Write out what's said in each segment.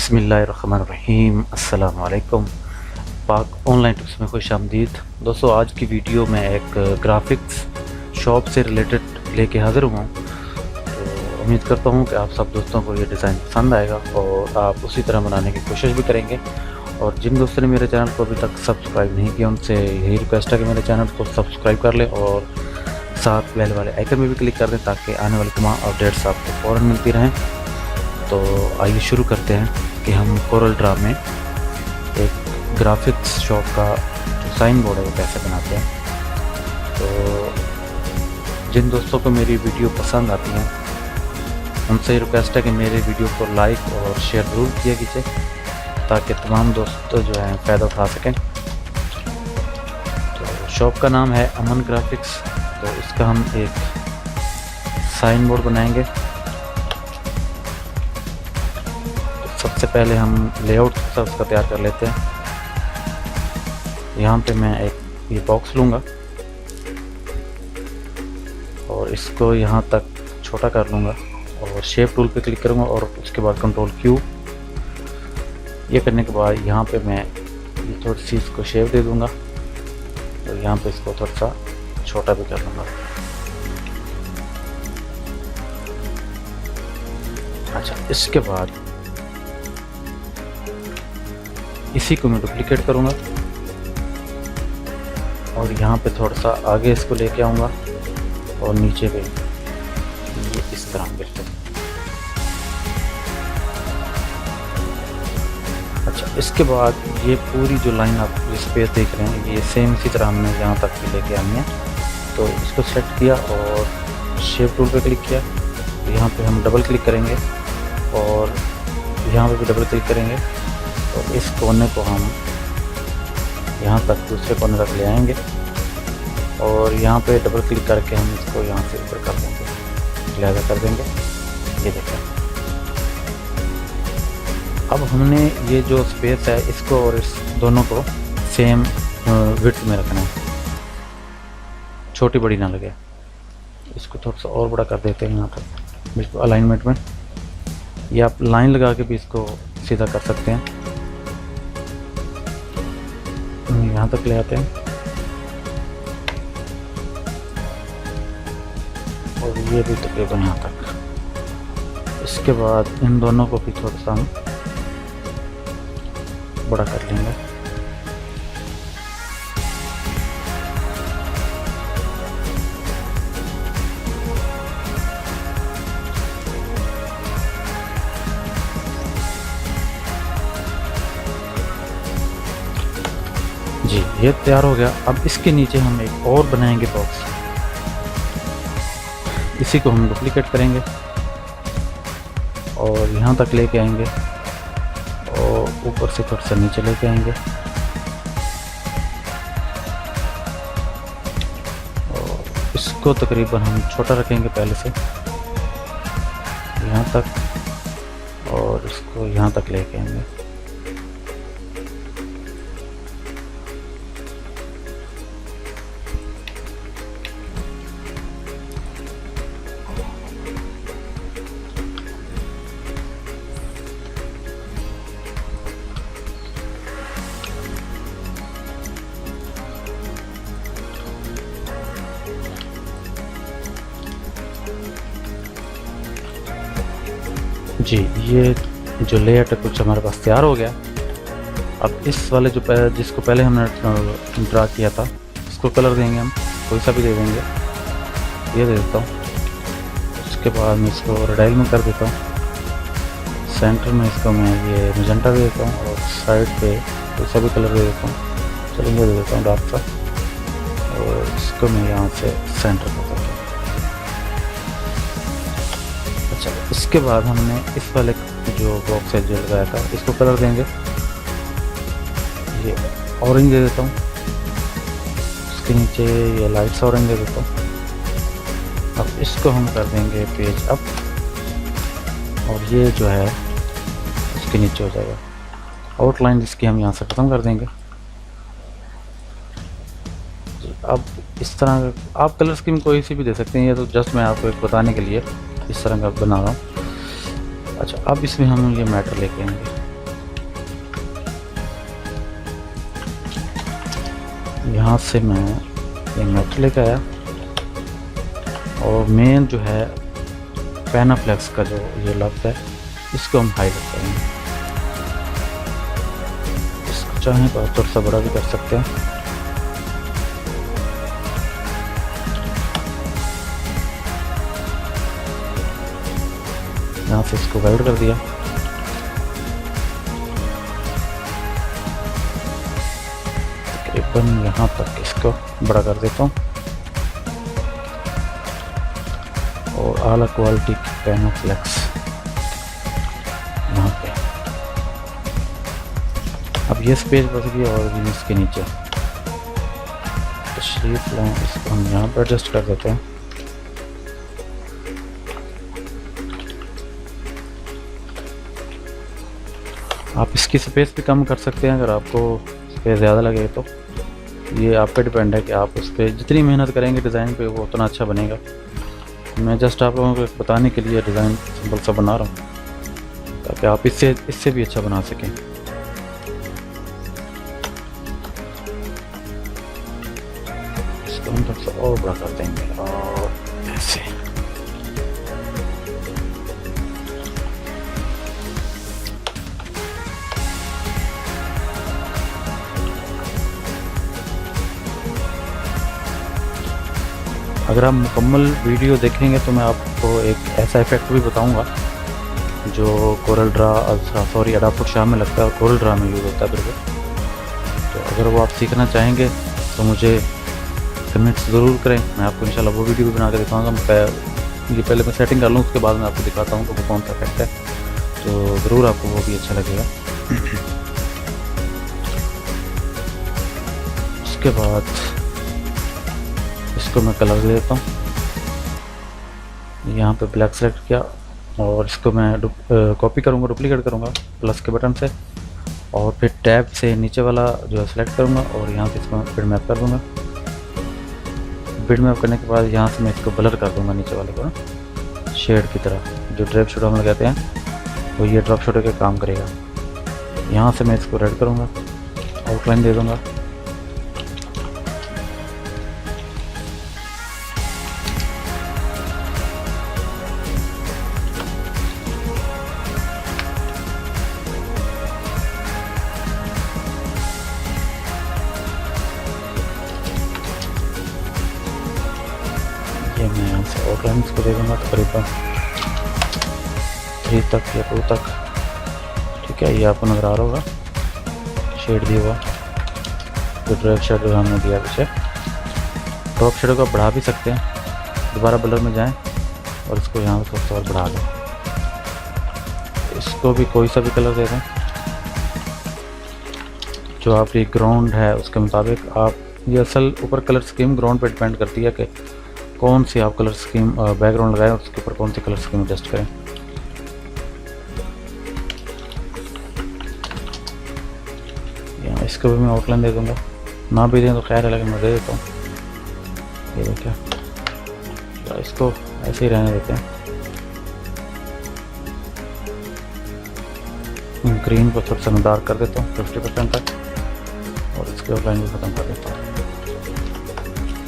बिस्मिल्लाहिर्रहमानिर्रहीम। अस्सलाम वालेकुम। पाक ऑनलाइन टिप्स में खुश आमदीद। दोस्तों, आज की वीडियो में एक ग्राफिक्स शॉप से रिलेटेड लेके हाज़िर हुआ हूँ। तो उम्मीद करता हूँ कि आप सब दोस्तों को ये डिज़ाइन पसंद आएगा और आप उसी तरह बनाने की कोशिश भी करेंगे। और जिन दोस्तों ने मेरे चैनल को अभी तक सब्सक्राइब नहीं किया, उनसे यही रिक्वेस्ट है कि मेरे चैनल को सब्सक्राइब कर लें और साथ बेल वाले आइकन में भी क्लिक कर दें ताकि आने वाली तमाम अपडेट्स आपको फ़ौरन मिलती रहें। तो आइए शुरू करते हैं कि हम कोरल ड्रा में एक ग्राफिक्स शॉप का जो साइन बोर्ड है वो कैसे बनाते हैं। तो जिन दोस्तों को मेरी वीडियो पसंद आती है उनसे रिक्वेस्ट है कि मेरे वीडियो को लाइक और शेयर ज़रूर किया कीजिए ताकि तमाम दोस्त जो हैं फ़ायदा उठा सकें। तो शॉप का नाम है अमन ग्राफिक्स। तो इसका हम एक साइन बोर्ड बनाएंगे। सबसे पहले हम लेआउट उसका तैयार कर लेते हैं। यहाँ पे मैं एक ये बॉक्स लूँगा और इसको यहाँ तक छोटा कर लूँगा और शेप टूल पे क्लिक करूँगा और उसके बाद कंट्रोल क्यू। ये करने के बाद यहाँ पे मैं ये थोड़ी सी इसको शेप दे दूँगा और यहाँ पे इसको थोड़ा सा छोटा भी कर लूँगा। अच्छा, इसके बाद इसी को मैं डुप्लीकेट करूँगा और यहाँ पे थोड़ा सा आगे इसको लेके आऊँगा और नीचे पे ये इस तरह बिल्कुल। अच्छा, इसके बाद ये पूरी जो लाइन आप इस पे देख रहे हैं ये सेम इसी तरह हमने यहाँ तक भी लेके आनी है। तो इसको सेट किया और शेप टूल पे क्लिक किया। यहाँ पे हम डबल क्लिक करेंगे और यहाँ पे भी डबल क्लिक करेंगे और इस कोने को हम यहाँ तक दूसरे कोने तक ले आएंगे और यहाँ पे डबल क्लिक करके हम इसको यहाँ से ऊपर कर देंगे, लिहाजा कर देंगे। ये देखें, अब हमने ये जो स्पेस है इसको और इस दोनों को सेम विड्थ में रखना है, छोटी बड़ी ना लगे। इसको थोड़ा सा और बड़ा कर देते हैं यहाँ तक बिल्कुल अलाइनमेंट में। ये आप लाइन लगा के भी इसको सीधा कर सकते हैं। यहाँ तक ले आते हैं और ये भी तकरीबन यहाँ तक। इसके बाद इन दोनों को भी थोड़ा सा हम बड़ा कर लेंगे। जी, ये तैयार हो गया। अब इसके नीचे हम एक और बनाएंगे बॉक्स। इसी को हम डुप्लीकेट करेंगे और यहाँ तक लेके आएंगे और ऊपर से थोड़ा सा नीचे लेके आएंगे और इसको तकरीबन हम छोटा रखेंगे पहले से यहाँ तक और इसको यहाँ तक लेके आएंगे। जी, ये जो लेआउट है कुछ हमारे पास तैयार हो गया। अब इस वाले जो जिसको पहले हमने ड्रा किया था इसको कलर देंगे हम, कोई सा भी दे देंगे। ये दे देता हूँ। उसके बाद मैं इसको रेडाइल में कर देता हूँ। सेंटर में इसको मैं ये मैजेंटा दे देता हूँ और साइड पे कोई सा भी कलर दे देता हूँ। चलिए दे देता हूँ डार्क सा और इसको मैं यहाँ से सेंटर कर देता हूँ। अच्छा, इसके बाद हमने इस वाले जो बॉक्स है जो लगाया था इसको कलर देंगे। ये ऑरेंज दे देता हूँ। इसके नीचे ये लाइट ऑरेंज दे देता हूँ। अब इसको हम कर देंगे पेज अप और ये जो है इसके नीचे हो जाएगा। आउटलाइन इसकी हम यहाँ से ख़त्म कर देंगे। अब इस तरह आप कलर स्कीम कोई सी भी दे सकते हैं। ये तो जस्ट मैं आपको एक बताने के लिए इस तरह का बना रहा हूँ। अच्छा, अब इसमें हम ये मैटर लेके आएंगे। यहाँ से मैं ये मेटल लेकर आया और मेन जो है पैना फ्लेक्स का जो ये लगता है इसको हम हाईलाइट करेंगे। इसको चाहें तो थोड़ा सा बड़ा भी कर सकते हैं। यहाँ से इसको वेल्ड कर दिया। तकरीबन यहाँ तक इसको बड़ा कर देता हूँ और आला क्वालिटी की पैना फ्लेक्स यहाँ पे। अब ये स्पेस बच गई और भी इसके नीचे तशरीफ लाएं, इसको हम यहाँ पर एडजस्ट कर देते हैं। आप इसकी स्पेस भी कम कर सकते हैं अगर आपको स्पेस ज़्यादा लगे तो। ये आप पे डिपेंड है कि आप उस पर जितनी मेहनत करेंगे डिज़ाइन पे वो उतना अच्छा बनेगा। मैं जस्ट आप लोगों को बताने के लिए डिज़ाइन सिंपल सा बना रहा हूँ ताकि आप इससे भी अच्छा बना सकें। इसको हम थोड़ा सा और बड़ा कर देंगे और ऐसे। अगर आप मुकम्मल वीडियो देखेंगे तो मैं आपको एक ऐसा इफेक्ट भी बताऊंगा जो कोरल ड्रा सॉरी अडाप्ट शाम में लगता है और कोरल ड्रा में यूज़ होता है बिल्कुल। तो अगर वो आप सीखना चाहेंगे तो मुझे कमेंट्स ज़रूर करें, मैं आपको इंशाल्लाह वो वीडियो भी बना के दिखाऊंगा। ये पहले मैं सेटिंग कर लूँ, उसके बाद मैं आपको दिखाता हूँ कि वो कौन सा इफेक्ट है, तो ज़रूर आपको वो भी अच्छा लगेगा। उसके बाद इसको मैं कलर दे देता हूँ। यहाँ पे ब्लैक सेलेक्ट किया और इसको मैं कॉपी करूँगा, डुप्लीकेट करूँगा प्लस के बटन से और फिर टैब से नीचे वाला जो है सेलेक्ट करूँगा और यहाँ से इसको बिट मैप कर दूँगा। बिट मैप करने के बाद यहाँ से मैं इसको ब्लर कर दूँगा नीचे वाले को ना, शेड की तरह। जो ड्रैग शैडो हम लगाते हैं वो ये ड्रॉप शैडो का काम करेगा। यहाँ से मैं इसको रेड करूँगा, आउटलाइन दे दूँगा। मैं यहाँ से आउटलाइंस को दे दूँगा तकरीबन 3 तक या 2 तक, ठीक है। ये आपको नज़र आ रहा होगा शेड दिया हुआ, जो ड्रैग शेडो हमने दिया पीछे। ड्रॉप शेडो को बढ़ा भी सकते हैं, दोबारा ब्लर में जाएं और इसको यहाँ से थोड़ा और बढ़ा दें। इसको भी कोई सा भी कलर दे दें जो आपकी ग्राउंड है उसके मुताबिक। आप ये असल ऊपर कलर स्कीम ग्राउंड पर डिपेंड करती है कि कौन सी आप कलर स्कीम बैकग्राउंड लगाएं और उसके ऊपर कौन सी कलर स्कीम एडजस्ट करें। यहाँ इसको भी मैं आउटलाइन दे दूँगा, ना भी दें तो खैर है लेकिन मैं दे देता हूँ। ये देखिए, इसको ऐसे ही रहने देते हैं। ग्रीन को थोड़ा सा मैं डार्क कर देता हूँ 50% तक और इसके आउटलाइन भी ख़त्म कर देता हूँ।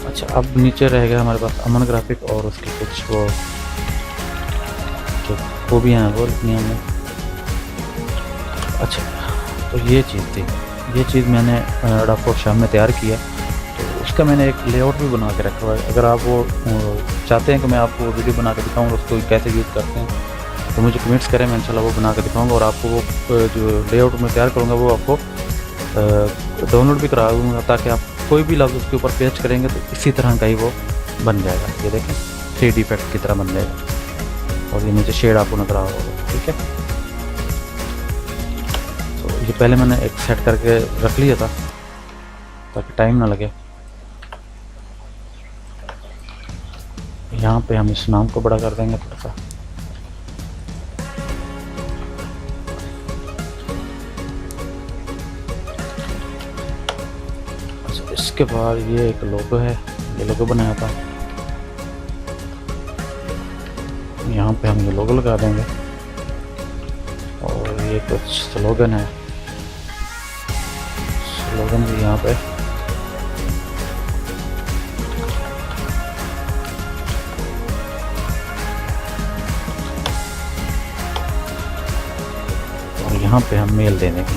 अच्छा, अब नीचे रह गया हमारे पास अमन ग्राफिक और उसकी कुछ वो भी हैं वो लिखनी हमने। अच्छा, तो ये चीज़ थी, ये चीज़ मैंने अडाप्ट शाम में तैयार किया, तो उसका मैंने एक लेआउट भी बना के रखा हुआ है। अगर आप वो चाहते हैं कि मैं आपको वीडियो बना के दिखाऊँ और उसको कैसे यूज़ करते हैं तो मुझे कमेंट्स करें, मैं इंशाल्लाह वो बना के दिखाऊँगा और आपको वो जो लेआउट मैं तैयार करूँगा वो आपको डाउनलोड भी करा दूँगा ताकि आप कोई भी लफ्ज़ उसके ऊपर पेस्ट करेंगे तो इसी तरह का ही वो बन जाएगा। ये देखें 3D इफेक्ट की तरह बन जाएगा और ये नीचे शेड आपको नजर आ रहा होगा, ठीक है। तो ये पहले मैंने एक सेट करके रख लिया था ताकि टाइम ना लगे। यहाँ पे हम इस नाम को बड़ा कर देंगे थोड़ा सा। इसके बाद ये एक लोगो है, ये लोगो बनाया था, यहाँ पे हम ये लोगो लगा देंगे और ये कुछ स्लोगन है, स्लोगन भी यहाँ पे यहाँ पे हम मेल दे देंगे।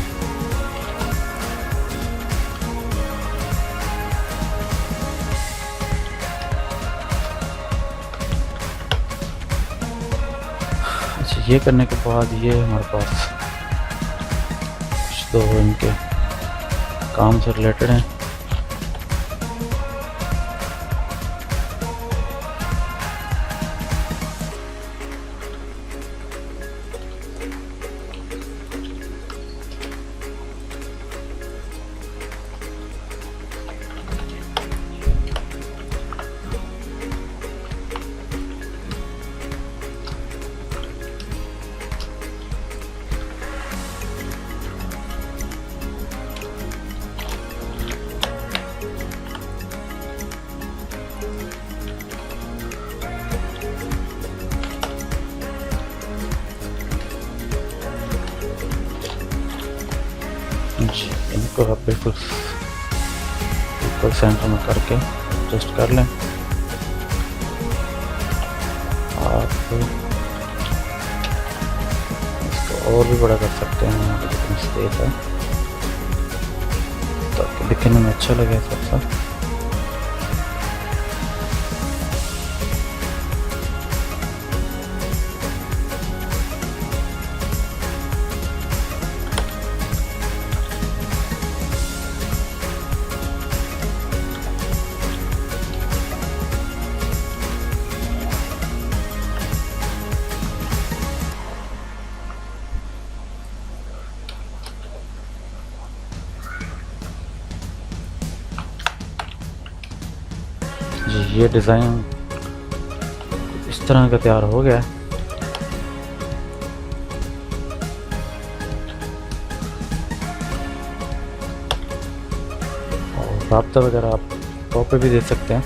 अच्छा, ये करने के बाद ये हमारे पास कुछ तो इनके काम से रिलेटेड हैं। इनको आप बिल्कुल सेंटर में करके एडजस्ट कर लें। आप इसको और भी बड़ा कर सकते हैं, यहाँ पे कितनी स्पेस है ताकि दिखने में अच्छा लगे सबसा। जी, ये डिज़ाइन इस तरह का तैयार हो गया है। और राब्ता वगैरह आप टॉप पे भी दे सकते हैं।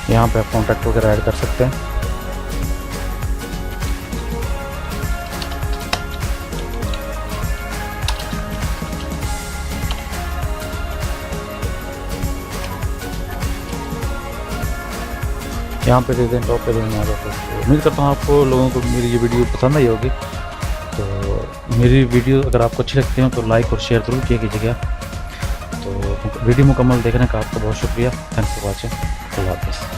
यहाँ पे आप कॉन्टैक्ट वगैरह ऐड कर सकते हैं। यहाँ पे दे दें, टॉप पे दें, यहाँ पे। उम्मीद करता हूँ आपको लोगों को मेरी ये वीडियो पसंद आई होगी। तो मेरी वीडियो अगर आपको अच्छी लगती है तो लाइक और शेयर ज़रूर किया कीजिएगा। तो वीडियो मुकम्मल देखने का आपका बहुत शुक्रिया। Thanks for watching. अल्लाह हाफ़िज़।